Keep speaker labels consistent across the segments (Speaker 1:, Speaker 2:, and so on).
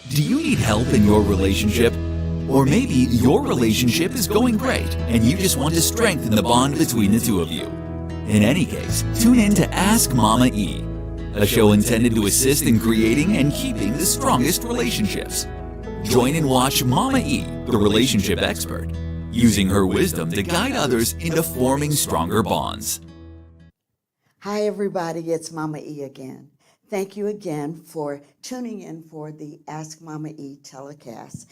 Speaker 1: Do you need help in your relationship? Or maybe your relationship is going great and you just want to strengthen the bond between the two of you. In any case, tune in to Ask Mama E, a show intended to assist in creating and keeping the strongest relationships. Join and watch Mama E, the relationship expert, using her wisdom to guide others into forming stronger bonds.
Speaker 2: Hi, everybody. It's Mama E again. Thank you again for tuning in for the Ask Mama E telecast.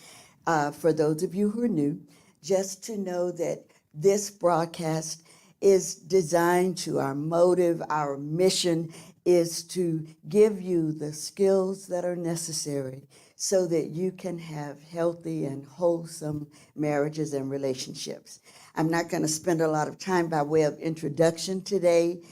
Speaker 2: For those of you who are new, just to know that this broadcast is designed to, our motive, our mission is to give you the skills that are necessary so that you can have healthy and wholesome marriages and relationships. I'm not going to spend a lot of time by way of introduction today.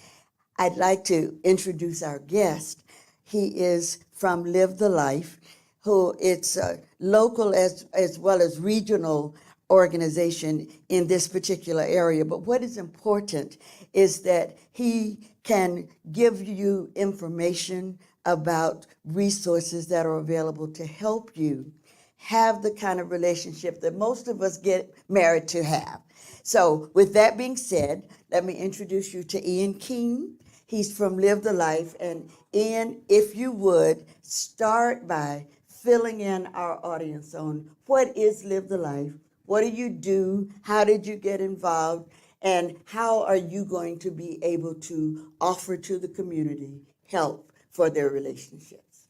Speaker 2: I'd like to introduce our guest. He is from Live the Life, who it's a local as well as regional organization in this particular area. But what is important is that he can give you information about resources that are available to help you have the kind of relationship that most of us get married to have. So with that being said, let me introduce you to Ian King. He's from Live the Life. And Ian, if you would, start by filling in our audience on what is Live the Life, what do you do, how did you get involved, and how are you going to be able to offer to the community help for their relationships?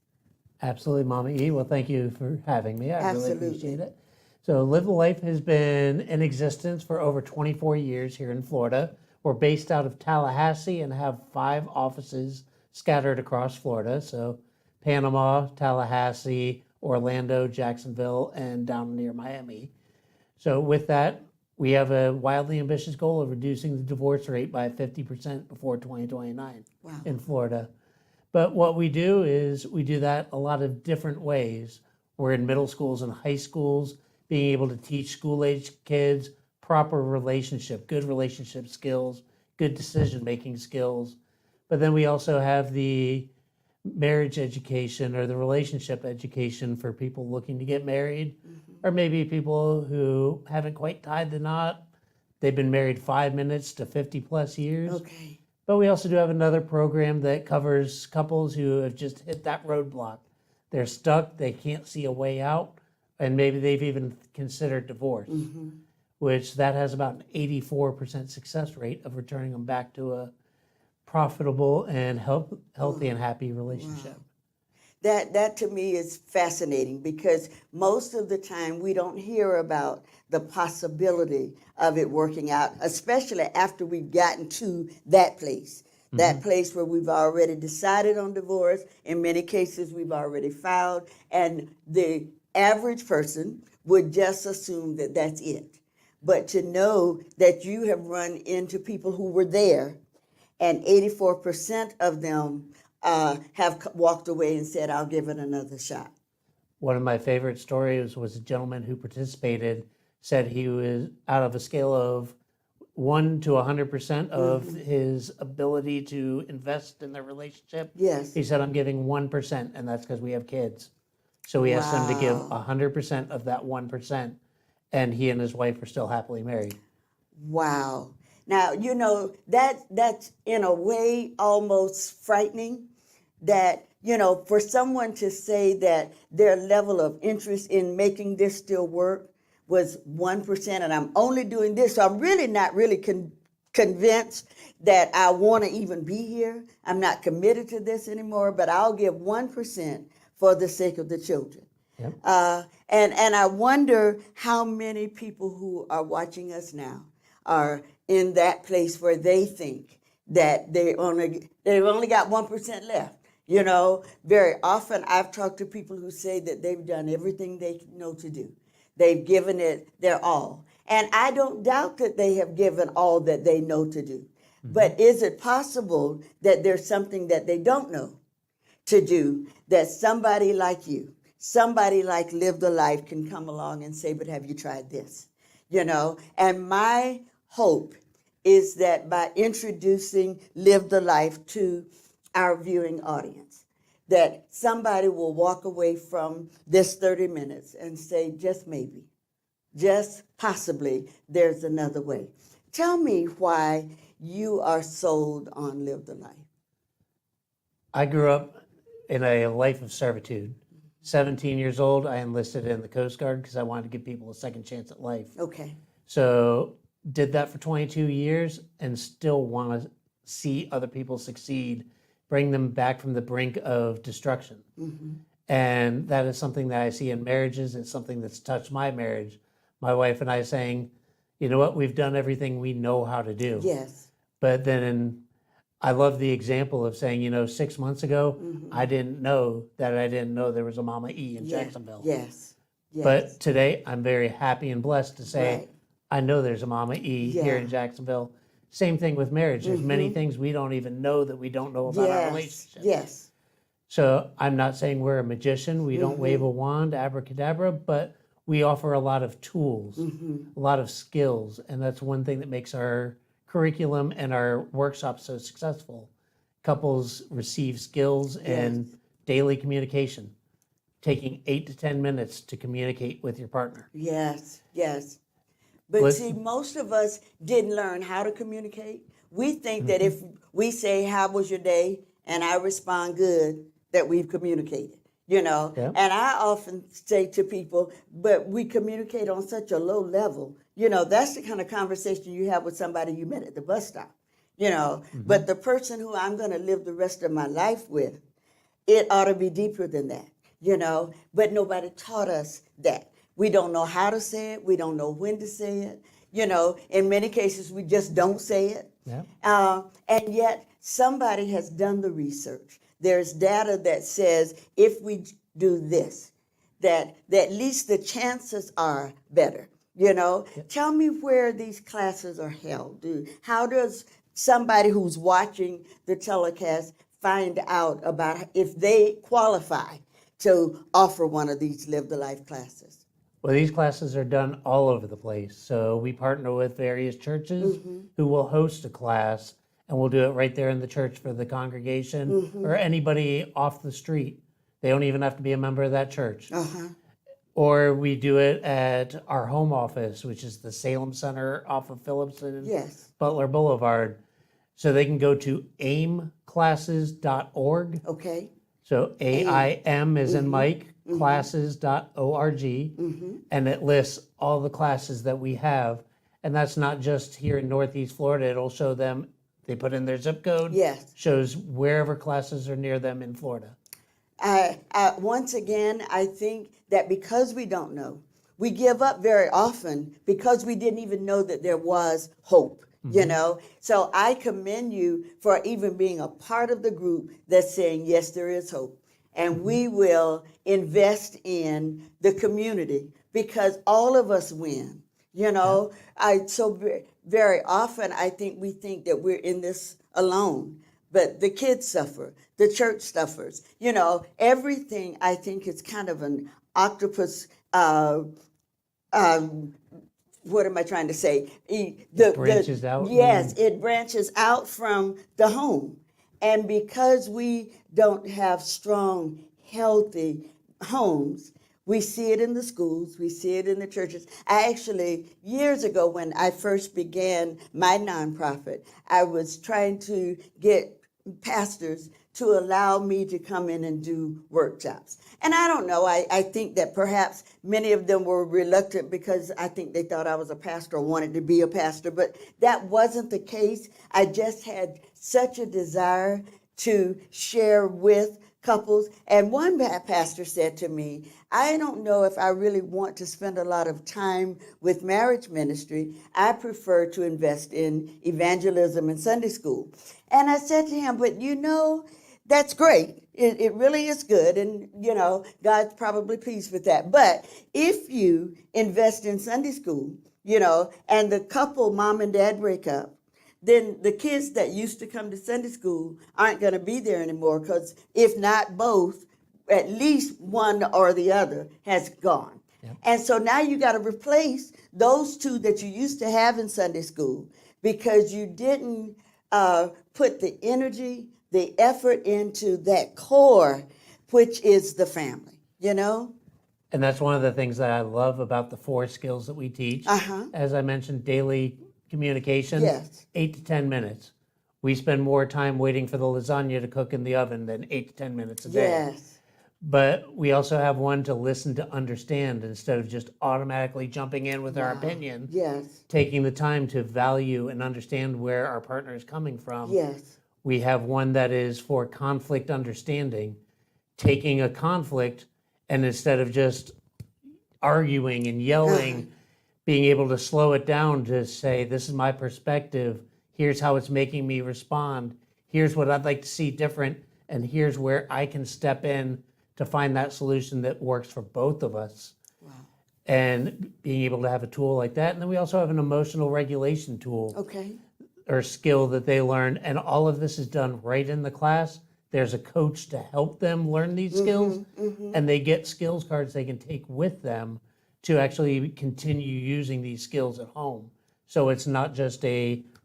Speaker 3: Absolutely, Mama E. Well, thank you for having me. I
Speaker 2: Absolutely.
Speaker 3: really appreciate it. So Live the Life has been in existence for over 24 years here in Florida. We're based out of Tallahassee and have 5 offices scattered across Florida. So Panama, Tallahassee, Orlando, Jacksonville, and down near Miami. So with that, we have a wildly ambitious goal of reducing the divorce rate by 50% before 2029 in Florida. But what we do is we do that a lot of different ways. We're in middle schools and high schools, being able to teach school-age kids proper relationship, good relationship skills, good decision-making skills. But then we also have the marriage education or the relationship education for people looking to get married, or maybe people who haven't quite tied the knot. They've been married 5 minutes to 50 plus years.
Speaker 2: Okay.
Speaker 3: But we also do have another program that covers couples who have just hit that roadblock. They're stuck, they can't see a way out, and maybe they've even considered divorce, which that has about an 84% success rate of returning them back to a profitable and healthy and happy relationship.
Speaker 2: That to me is fascinating because most of the time we don't hear about the possibility of it working out, especially after we've gotten to that place. That place where we've already decided on divorce. In many cases, we've already filed, and the average person would just assume that that's it. But to know that you have run into people who were there, and 84% of them have walked away and said, I'll give it another shot.
Speaker 3: One of my favorite stories was a gentleman who participated, said he was out of a scale of 1 to 100% of his ability to invest in their relationship.
Speaker 2: Yes.
Speaker 3: He said, I'm giving 1%, and that's because we have kids. So we asked him to give 100% of that 1%, and he and his wife are still happily married.
Speaker 2: Wow. Now, you know, that's in a way almost frightening that, you know, for someone to say that their level of interest in making this still work was 1%, and I'm only doing this, so I'm really not really convinced that I want to even be here. I'm not committed to this anymore, but I'll give 1% for the sake of the children.
Speaker 3: Yep.
Speaker 2: And I wonder how many people who are watching us now are in that place where they think that they've only got 1% left. You know, very often I've talked to people who say that they've done everything they know to do. They've given it their all. And I don't doubt that they have given all that they know to do. But is it possible that there's something that they don't know to do that somebody like you, somebody like Live the Life can come along and say, but have you tried this? You know, and my hope is that by introducing Live the Life to our viewing audience, that somebody will walk away from this 30 minutes and say, just maybe, just possibly, there's another way. Tell me why you are sold on Live the Life.
Speaker 3: I grew up in a life of servitude. 17 years old, I enlisted in the Coast Guard because I wanted to give people a second chance at life.
Speaker 2: Okay.
Speaker 3: So did that for 22 years and still want to see other people succeed, bring them back from the brink of destruction. And that is something that I see in marriages. It's something that's touched my marriage. My wife and I saying, you know what, we've done everything we know how to do.
Speaker 2: Yes.
Speaker 3: But then I love the example of saying, 6 months ago, I didn't know that I didn't know there was a Mama E in Jacksonville.
Speaker 2: Yes. Yes.
Speaker 3: But today I'm very happy and blessed to say,
Speaker 2: Right.
Speaker 3: I know there's a Mama E here in Jacksonville. Same thing with marriage. There's many things we don't even know that we don't know about our relationship.
Speaker 2: Yes.
Speaker 3: So I'm not saying we're a magician. We don't wave a wand, abracadabra, but we offer a lot of tools, a lot of skills. And that's one thing that makes our curriculum and our workshops so successful. Couples receive skills and daily communication, taking 8 to 10 minutes to communicate with your partner.
Speaker 2: Yes. Yes. But
Speaker 3: Listen.
Speaker 2: see, most of us didn't learn how to communicate. We think that if we say, how was your day? And I respond good, that we've communicated,
Speaker 3: Yeah.
Speaker 2: And I often say to people, but we communicate on such a low level. That's the kind of conversation you have with somebody you met at the bus stop, But the person who I'm going to live the rest of my life with, it ought to be deeper than that, But nobody taught us that. We don't know how to say it. We don't know when to say it. In many cases, we just don't say it.
Speaker 3: Yeah.
Speaker 2: And yet, somebody has done the research. There's data that says if we do this, that at least the chances are better. Tell me where these classes are held. How does somebody who's watching the telecast find out about if they qualify to offer one of these Live the Life classes?
Speaker 3: Well, these classes are done all over the place. So we partner with various churches who will host a class, and we'll do it right there in the church for the congregation or anybody off the street. They don't even have to be a member of that church. Or we do it at our home office, which is the Salem Center off of Phillips and Butler Boulevard. So they can go to aimclasses.org.
Speaker 2: Okay.
Speaker 3: So AIM is in Mike, classes.org, and it lists all the classes that we have. And that's not just here in Northeast Florida. It'll show them, they put in their zip code, shows wherever classes are near them in Florida.
Speaker 2: Once again, I think that because we don't know, we give up very often because we didn't even know that there was hope. So I commend you for even being a part of the group that's saying, yes, there is hope. And we will invest in the community because all of us win. Very often I think we think that we're in this alone, but the kids suffer, the church suffers. Everything I think is kind of an octopus. What am I trying to say?
Speaker 3: It branches out.
Speaker 2: Yes, it branches out from the home. And because we don't have strong, healthy homes, we see it in the schools, we see it in the churches. I actually, years ago when I first began my nonprofit, I was trying to get pastors to allow me to come in and do workshops. And I don't know, I think that perhaps many of them were reluctant because I think they thought I was a pastor or wanted to be a pastor, but that wasn't the case. I just had such a desire to share with couples. And one pastor said to me, I don't know if I really want to spend a lot of time with marriage ministry. I prefer to invest in evangelism and Sunday school. And I said to him, but that's great. It really is good. And, God's probably pleased with that. But if you invest in Sunday school, and the couple, mom and dad, break up, then the kids that used to come to Sunday school aren't going to be there anymore because if not both, at least one or the other has gone. Yep. And so now you got to replace those two that you used to have in Sunday school because you didn't put the energy, the effort into that core which is the family, you know?
Speaker 3: And that's one of the things that I love about the 4 skills that we teach. As I mentioned, daily communication,
Speaker 2: Yes.
Speaker 3: 8 to 10 minutes. We spend more time waiting for the lasagna to cook in the oven than 8 to 10 minutes a day.
Speaker 2: Yes.
Speaker 3: But we also have one to listen to understand instead of just automatically jumping in with our opinion,
Speaker 2: Yes.
Speaker 3: taking the time to value and understand where our partner is coming from.
Speaker 2: Yes.
Speaker 3: We have one that is for conflict understanding, taking a conflict and instead of just arguing and yelling, being able to slow it down to say, this is my perspective, here's how it's making me respond, here's what I'd like to see different, and here's where I can step in to find that solution that works for both of us.
Speaker 2: Wow.
Speaker 3: And being able to have a tool like that. And then we also have an emotional regulation tool
Speaker 2: Okay.
Speaker 3: or skill that they learn. And all of this is done right in the class. There's a coach to help them learn these skills. And they get skills cards they can take with them to actually continue using these skills at home. So it's not just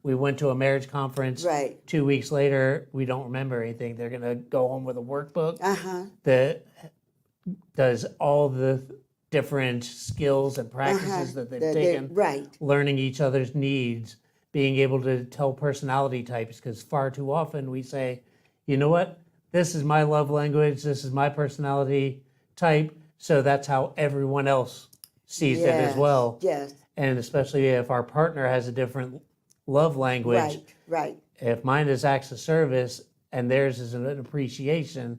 Speaker 3: we went to a marriage conference.
Speaker 2: Right.
Speaker 3: 2 weeks later, we don't remember anything. They're going to go home with a workbook that does all the different skills and practices that they've taken.
Speaker 2: Right.
Speaker 3: Learning each other's needs, being able to tell personality types, because far too often we say, you know what, this is my love language, this is my personality type, so that's how everyone else sees it as well.
Speaker 2: Yes.
Speaker 3: And especially if our partner has a different love language.
Speaker 2: Right. Right.
Speaker 3: If mine is acts of service and theirs is an appreciation,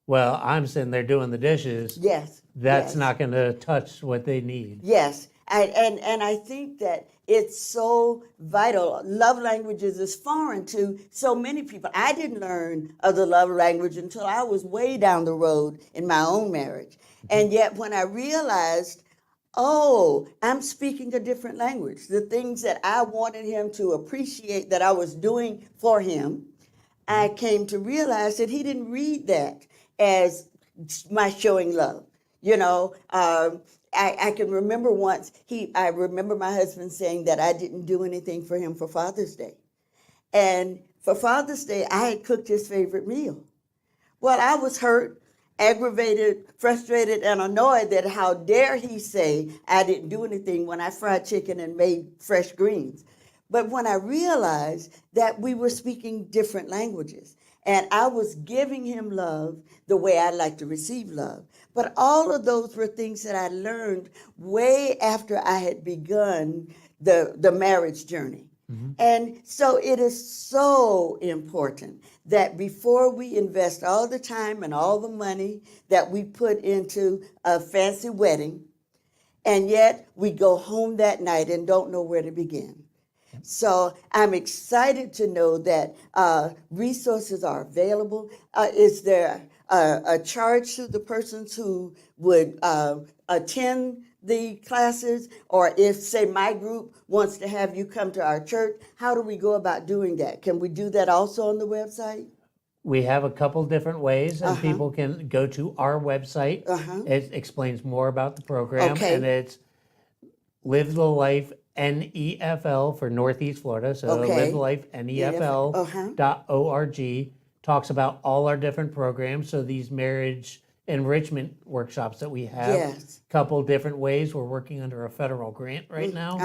Speaker 3: well, I'm sitting there doing the dishes.
Speaker 2: Yes.
Speaker 3: That's
Speaker 2: yes.
Speaker 3: not going to touch what they need.
Speaker 2: Yes. And I think that it's so vital. Love languages is foreign to so many people. I didn't learn of the love language until I was way down the road in my own marriage. And yet when I realized, oh, I'm speaking a different language, the things that I wanted him to appreciate that I was doing for him, I came to realize that he didn't read that as my showing love. You know, I can remember once I remember my husband saying that I didn't do anything for him for Father's Day. And for Father's Day, I had cooked his favorite meal. Well, I was hurt, aggravated, frustrated, and annoyed that how dare he say I didn't do anything when I fried chicken and made fresh greens. But when I realized that we were speaking different languages, and I was giving him love the way I like to receive love. But all of those were things that I learned way after I had begun the marriage journey. And so it is so important that before we invest all the time and all the money that we put into a fancy wedding, and yet we go home that night and don't know where to begin. So I'm excited to know that resources are available. Is there a charge to the persons who would attend the classes? Or if, say, my group wants to have you come to our church, how do we go about doing that? Can we do that also on the website?
Speaker 3: We have a couple different ways, and people can go to our website. It explains more about the program,
Speaker 2: Okay.
Speaker 3: and it's Live the Life NEFL for Northeast Florida. So
Speaker 2: Okay.
Speaker 3: Live the Life NEFL.org talks about all our different programs. So these marriage enrichment workshops that we have,
Speaker 2: Yes.
Speaker 3: couple different ways. We're working under a federal grant right now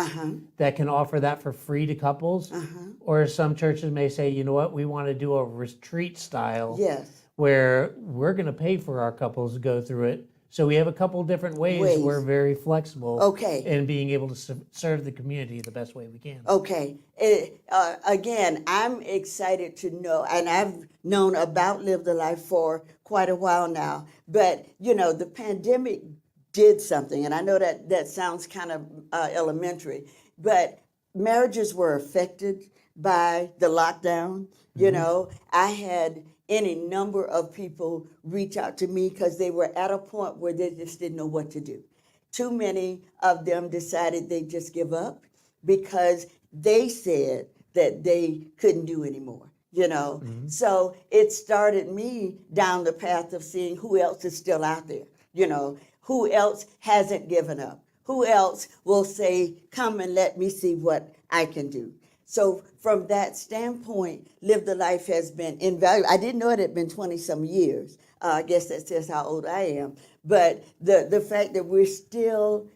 Speaker 3: that can offer that for free to couples. Or some churches may say, you know what, we want to do a retreat style
Speaker 2: Yes.
Speaker 3: where we're going to pay for our couples to go through it. So we have a couple different ways. We're very flexible
Speaker 2: Okay.
Speaker 3: in being able to serve the community the best way we can.
Speaker 2: Okay. Again, I'm excited to know, and I've known about Live the Life for quite a while now, but, you know, the pandemic did something, and I know that sounds kind of elementary, but marriages were affected by the lockdown. You know, I had any number of people reach out to me because they were at a point where they just didn't know what to do. Too many of them decided they'd just give up because they said that they couldn't do anymore, you know. So it started me down the path of seeing who else is still out there, you know, who else hasn't given up, who else will say, come and let me see what I can do. So from that standpoint, Live the Life has been invaluable. I didn't know it had been 20-some years I guess that says how old I am. But the fact that we're still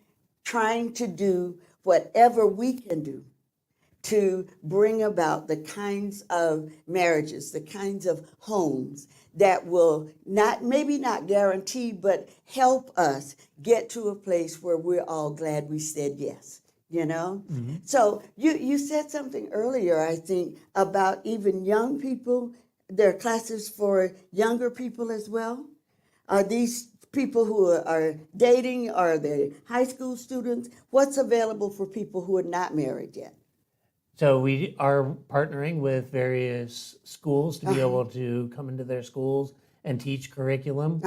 Speaker 2: trying to do whatever we can do to bring about the kinds of marriages, the kinds of homes that will maybe not guarantee, but help us get to a place where we're all glad we said yes. You know? So you said something earlier, I think, about even young people. There are classes for younger people as well. Are these people who are dating? Are they high school students? What's available for people who are not married yet?
Speaker 3: So we are partnering with various schools to be able to come into their schools and teach curriculum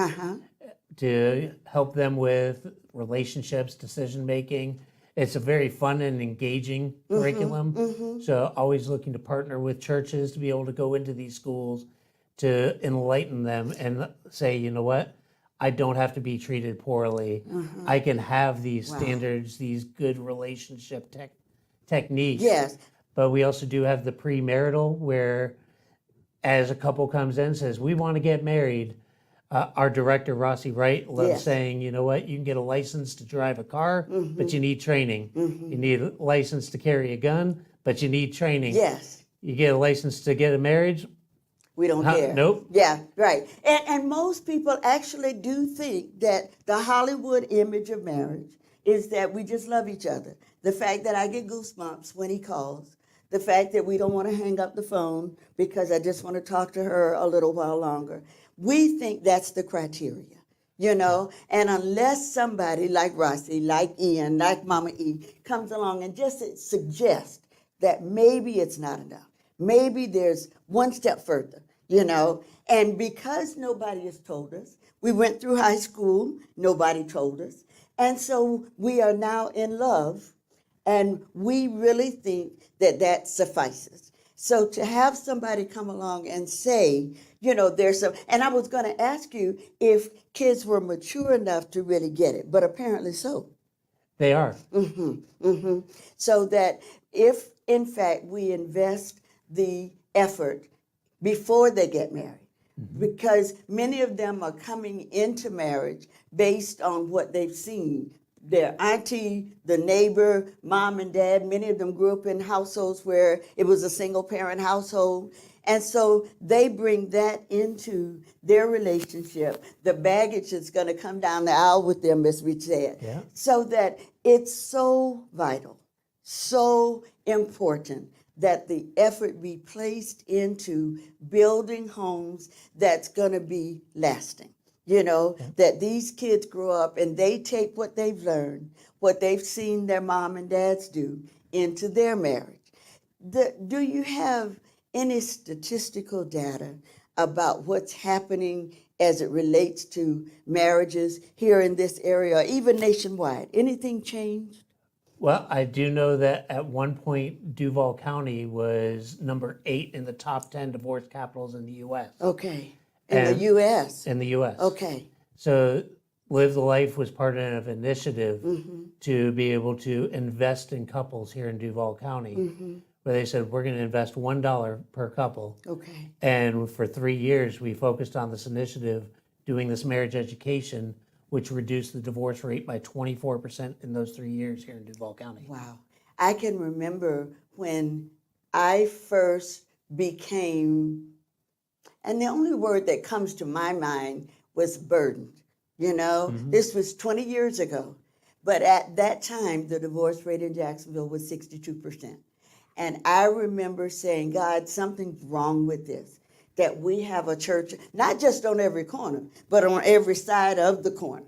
Speaker 3: to help them with relationships, decision making. It's a very fun and engaging curriculum. So always looking to partner with churches to be able to go into these schools to enlighten them and say, you know what, I don't have to be treated poorly. I can have these standards, these good relationship techniques.
Speaker 2: Yes.
Speaker 3: But we also do have the premarital where as a couple comes in and says, we want to get married, our director, Rossi Wright, loves saying, you know what, you can get a license to drive a car, but you need training. You need a license to carry a gun, but you need training.
Speaker 2: Yes.
Speaker 3: You get a license to get a marriage.
Speaker 2: We don't care.
Speaker 3: Nope.
Speaker 2: Yeah, right. And most people actually do think that the Hollywood image of marriage is that we just love each other. The fact that I get goosebumps when he calls. The fact that we don't want to hang up the phone because I just want to talk to her a little while longer. We think that's the criteria, you know? And unless somebody like Rossi, like Ian, like Mama E comes along and just suggests that maybe it's not enough. Maybe there's one step further, you know? And because nobody has told us, we went through high school, nobody told us. And so we are now in love, and we really think that that suffices. So to have somebody come along and say, you know, there's some, and I was going to ask you if kids were mature enough to really get it, but apparently so.
Speaker 3: They are.
Speaker 2: So that if, in fact, we invest the effort before they get married, because many of them are coming into marriage based on what they've seen. Their auntie, the neighbor, mom and dad, many of them grew up in households where it was a single parent household. And so they bring that into their relationship, the baggage that's going to come down the aisle with them, as we said.
Speaker 3: Yeah.
Speaker 2: So that it's so vital, so important that the effort be placed into building homes that's going to be lasting. You know, that these kids grow up and they take what they've learned, what they've seen their mom and dads do into their marriage. Do you have any statistical data about what's happening as it relates to marriages here in this area, or even nationwide? Anything changed?
Speaker 3: Well, I do know that at one point, Duval County was number 8 in the top 10 divorce capitals in the U.S.
Speaker 2: Okay. In the U.S.?
Speaker 3: In the U.S.
Speaker 2: Okay.
Speaker 3: So Live the Life was part of an initiative to be able to invest in couples here in Duval County, where they said, we're going to invest $1 per couple.
Speaker 2: Okay.
Speaker 3: And for 3 years, we focused on this initiative, doing this marriage education, which reduced the divorce rate by 24% in those 3 years here in Duval County.
Speaker 2: Wow. I can remember when I first became, and the only word that comes to my mind was burdened. You know, this was 20 years ago. But at that time, the divorce rate in Jacksonville was 62%. And I remember saying, God, something's wrong with this, that we have a church, not just on every corner, but on every side of the corner.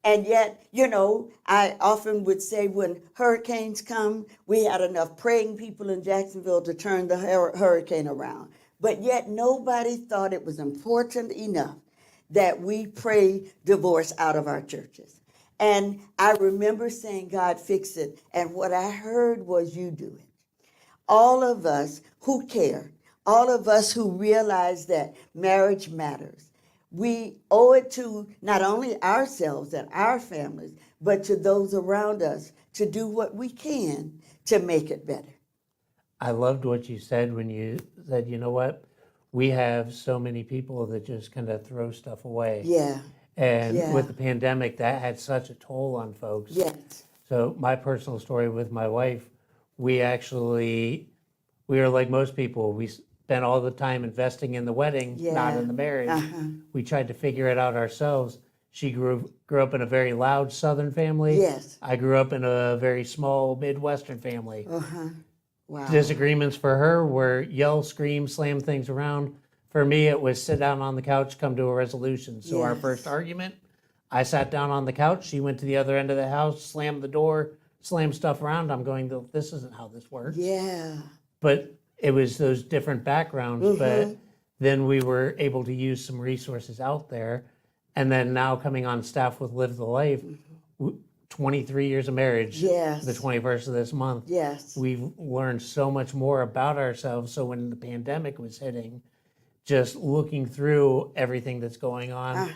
Speaker 2: And yet, you know, I often would say when hurricanes come, we had enough praying people in Jacksonville to turn the hurricane around. But yet nobody thought it was important enough that we pray divorce out of our churches. And I remember saying, God, fix it. And what I heard was, you do it. All of us who care, all of us who realize that marriage matters, we owe it to not only ourselves and our families, but to those around us to do what we can to make it better.
Speaker 3: I loved what you said when you said, you know what, we have so many people that just kind of throw stuff away.
Speaker 2: Yeah.
Speaker 3: And
Speaker 2: Yeah.
Speaker 3: with the pandemic, that had such a toll on folks.
Speaker 2: Yes.
Speaker 3: So my personal story with my wife, we were like most people. We spent all the time investing in the wedding, not
Speaker 2: Yeah.
Speaker 3: in the marriage.
Speaker 2: Uh-huh.
Speaker 3: We tried to figure it out ourselves. She grew up in a very loud Southern family.
Speaker 2: Yes.
Speaker 3: I grew up in a very small Midwestern family.
Speaker 2: Uh-huh. Wow.
Speaker 3: Disagreements for her were yell, scream, slam things around. For me, it was sit down on the couch, come to a resolution. So our
Speaker 2: Yes.
Speaker 3: first argument, I sat down on the couch. She went to the other end of the house, slammed the door, slammed stuff around. I'm going, this isn't how this works.
Speaker 2: Yeah.
Speaker 3: But it was those different backgrounds. But then we were able to use some resources out there. And then now coming on staff with Live the Life, 23 years of marriage,
Speaker 2: Yes.
Speaker 3: the 21st of this month.
Speaker 2: Yes.
Speaker 3: We've learned so much more about ourselves. So when the pandemic was hitting, just looking through everything that's going on,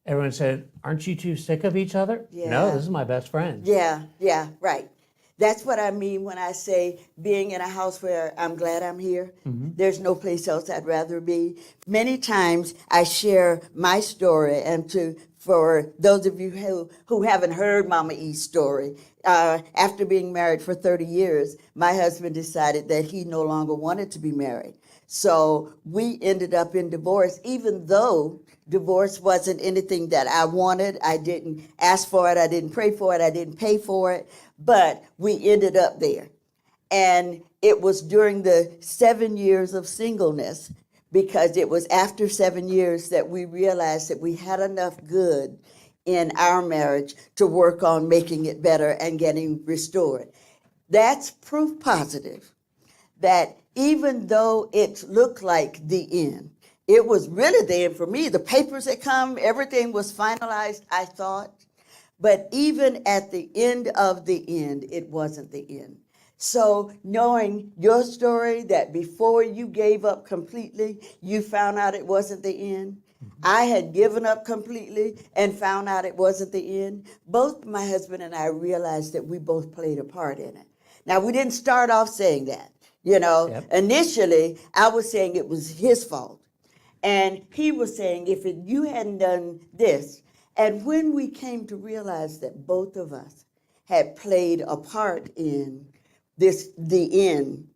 Speaker 3: everyone said, "Aren't you two sick of each other?"
Speaker 2: Yeah.
Speaker 3: No, this is my best friend.
Speaker 2: Yeah, yeah, right. That's what I mean when I say being in a house where I'm glad I'm here. There's no place else I'd rather be. Many times I share my story, and for those of you who haven't heard Mama E's story, after being married for 30 years, my husband decided that he no longer wanted to be married. So we ended up in divorce, even though divorce wasn't anything that I wanted. I didn't ask for it. I didn't pray for it. I didn't pay for it. But we ended up there. And it was during the 7 years of singleness, because it was after 7 years that we realized that we had enough good in our marriage to work on making it better and getting restored. That's proof positive that even though it looked like the end, it was really the end for me. The papers had come, everything was finalized, I thought. But even at the end of the end, it wasn't the end. So knowing your story, that before you gave up completely, you found out it wasn't the end. I had given up completely and found out it wasn't the end. Both my husband and I realized that we both played a part in it. Now, we didn't start off saying that. Initially, I was saying it was his fault. And he was saying, if you hadn't done this. And when we came to realize that both of us had played a part in the end,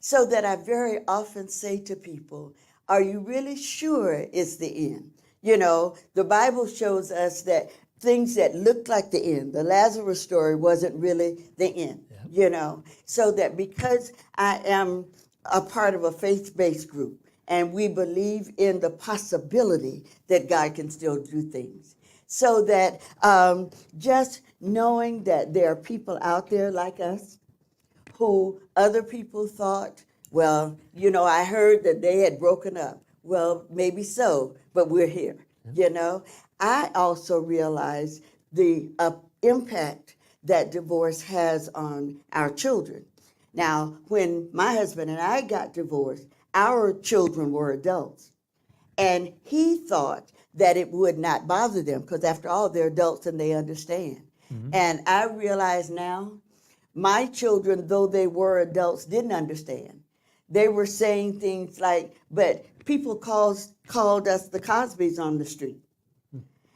Speaker 2: so that I very often say to people, are you really sure it's the end? The Bible shows us that things that looked like the end, the Lazarus story wasn't really the end, so that because I am a part of a faith-based group, and we believe in the possibility that God can still do things. So that just knowing that there are people out there like us who other people thought, well, I heard that they had broken up. Well, maybe so, but we're here, I also realize the impact that divorce has on our children. Now, when my husband and I got divorced, our children were adults. And he thought that it would not bother them because, after all, they're adults and they understand. And I realize now, my children, though they were adults, didn't understand. They were saying things like, but people called us the Cosbys on the street.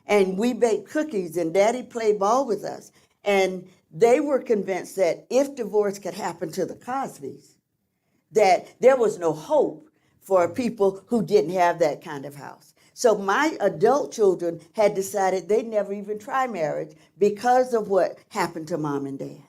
Speaker 2: And we baked cookies and Daddy played ball with us. And they were convinced that if divorce could happen to the Cosbys, that there was no hope for people who didn't have that kind of house. So my adult children had decided they'd never even try marriage because of what happened to Mom and Dad.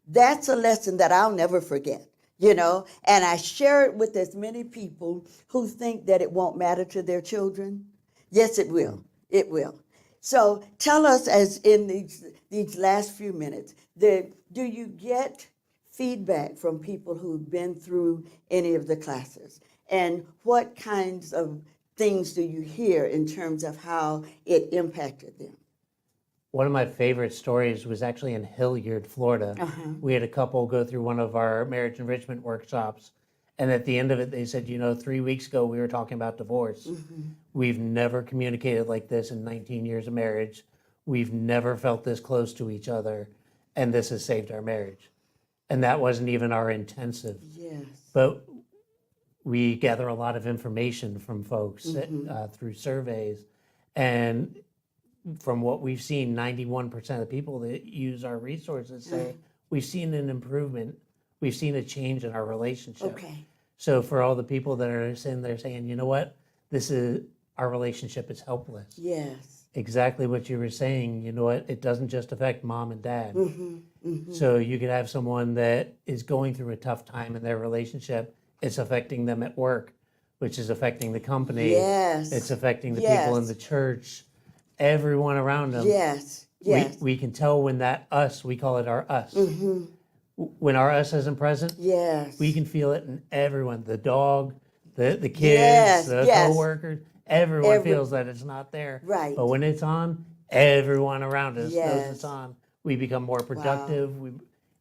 Speaker 2: That's a lesson that I'll never forget, and I share it with as many people who think that it won't matter to their children. Yes, it will. It will. So tell us, as in these last few minutes, do you get feedback from people who've been through any of the classes? And what kinds of things do you hear in terms of how it impacted them?
Speaker 3: One of my favorite stories was actually in Hilliard, Florida. We had a couple go through one of our marriage enrichment workshops. And at the end of it, they said, 3 weeks ago, we were talking about divorce. We've never communicated like this in 19 years of marriage. We've never felt this close to each other. And this has saved our marriage. And that wasn't even our intensive.
Speaker 2: Yes.
Speaker 3: But we gather a lot of information from folks through surveys. And from what we've seen, 91% of the people that use our resources say we've seen an improvement. We've seen a change in our relationship.
Speaker 2: Okay.
Speaker 3: So for all the people that are sitting there saying, you know what, our relationship is helpless.
Speaker 2: Yes.
Speaker 3: Exactly what you were saying. You know what, it doesn't just affect mom and dad. So you could have someone that is going through a tough time in their relationship. It's affecting them at work, which is affecting the company.
Speaker 2: Yes.
Speaker 3: It's affecting the people in
Speaker 2: Yes.
Speaker 3: the church, everyone around them.
Speaker 2: Yes. Yes.
Speaker 3: We can tell when that us, we call it our us. When our us isn't present,
Speaker 2: Yes.
Speaker 3: we can feel it in everyone, the dog, the kids,
Speaker 2: Yes,
Speaker 3: the
Speaker 2: yes.
Speaker 3: co-workers. Everyone feels that it's not there.
Speaker 2: Right.
Speaker 3: But when it's on, everyone around us knows
Speaker 2: Yes.
Speaker 3: it's on. We become more productive. We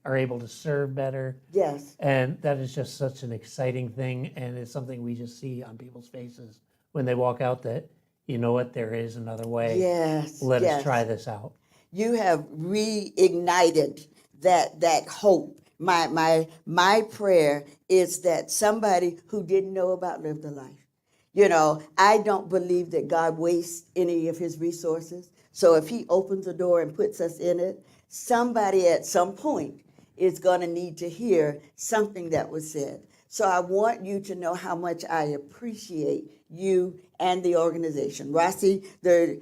Speaker 3: are able to serve better.
Speaker 2: Yes.
Speaker 3: And that is just such an exciting thing. And it's something we just see on people's faces when they walk out that, you know what, there is another way.
Speaker 2: Yes.
Speaker 3: Let
Speaker 2: yes.
Speaker 3: us try this out.
Speaker 2: You have reignited that hope. My prayer is that somebody who didn't know about Live the Life. You know, I don't believe that God wastes any of his resources. So if he opens the door and puts us in it, somebody at some point is going to need to hear something that was said. So I want you to know how much I appreciate you and the organization. Rossi, the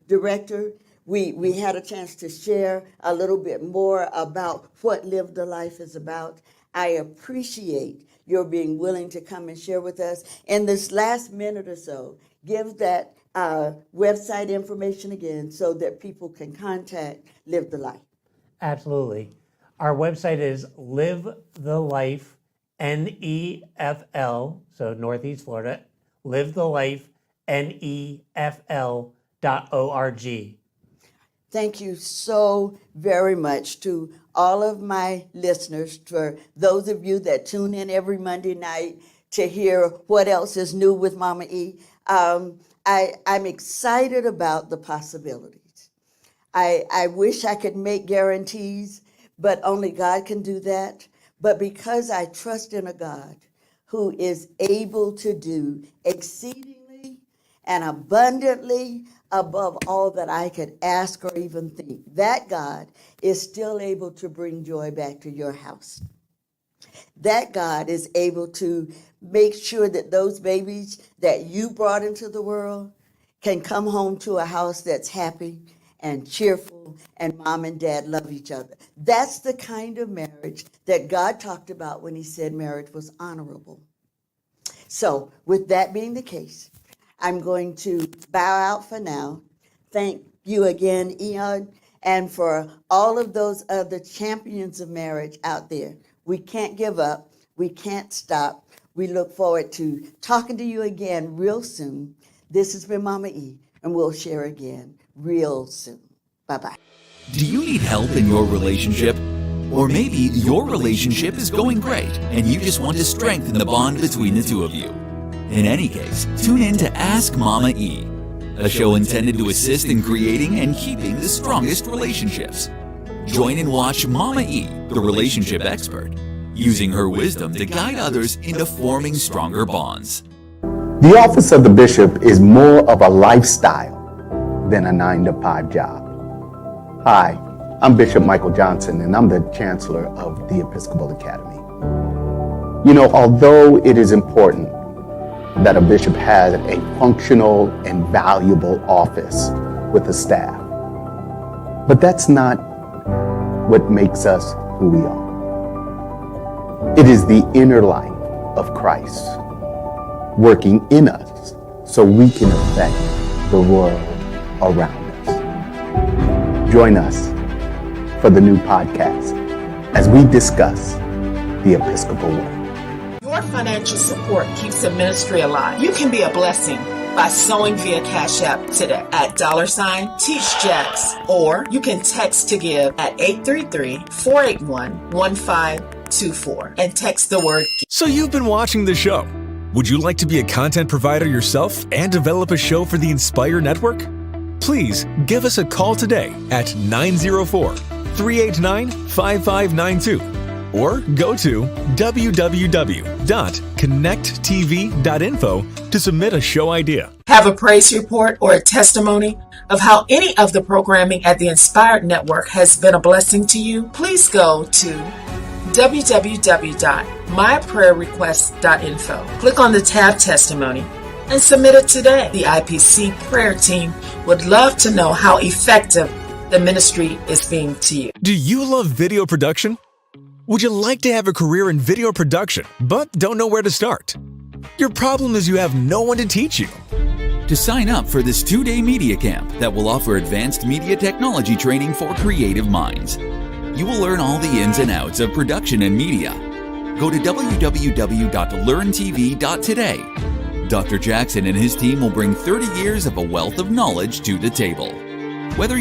Speaker 2: director, we had a chance to share a little bit more about what Live the Life is about. I appreciate your being willing to come and share with us. In this last minute or so, give that website information again so that people can contact Live the Life.
Speaker 3: Absolutely. Our website is Live the Life, NEFL, so Northeast Florida, Live the Life, NEFL.org.
Speaker 2: Thank you so very much to all of my listeners, for those of you that tune in every Monday night to hear what else is new with Mama E. I'm excited about the possibilities. I wish I could make guarantees, but only God can do that. But because I trust in a God who is able to do exceedingly and abundantly above all that I could ask or even think, that God is still able to bring joy back to your house. That God is able to make sure that those babies that you brought into the world can come home to a house that's happy and cheerful, and mom and dad love each other. That's the kind of marriage that God talked about when he said marriage was honorable. So with that being the case, I'm going to bow out for now. Thank you again, Eon, and for all of those other champions of marriage out there. We can't give up. We can't stop. We look forward to talking to you again real soon. This has been Mama E, and we'll share again real soon. Bye-bye.
Speaker 1: Do you need help in your relationship? Or maybe your relationship is going great and you just want to strengthen the bond between the two of you. In any case, tune in to Ask Mama E, a show intended to assist in creating and keeping the strongest relationships. Join and watch Mama E, the relationship expert, using her wisdom to guide others into forming stronger bonds.
Speaker 4: The office of the bishop is more of a lifestyle than a 9-to-5 job. Hi, I'm Bishop Michael Johnson, and I'm the Chancellor of the Episcopal Academy. You know, although it is important that a bishop has a functional and valuable office with a staff, but that's not what makes us who we are. It is the inner life of Christ working in us so we can affect the world around us. Join us for the new podcast as we discuss the Episcopal way.
Speaker 5: Your financial support keeps the ministry alive. You can be a blessing by sowing via Cash App today at $TeachJax, or you can text to give at 833-481-1524 and text the word GIVE.
Speaker 6: So you've been watching the show. Would you like to be a content provider yourself and develop a show for the Inspire Network? Please give us a call today at 904-389-5592. or go to www.connecttv.info to submit a show idea.
Speaker 5: Have a praise report or a testimony of how any of the programming at the Inspired Network has been a blessing to you? Please go to www.myprayerrequest.info. Click on the tab Testimony and submit it today. The IPC prayer team would love to know how effective the ministry is being to you.
Speaker 6: Do you love video production? Would you like to have a career in video production, but don't know where to start? Your problem is you have no one to teach you.
Speaker 1: To sign up for this 2-day media camp that will offer advanced media technology training for creative minds, you will learn all the ins and outs of production and media. Go to www.learntv.today. Dr. Jackson and his team will bring 30 years of a wealth of knowledge to the table. Whether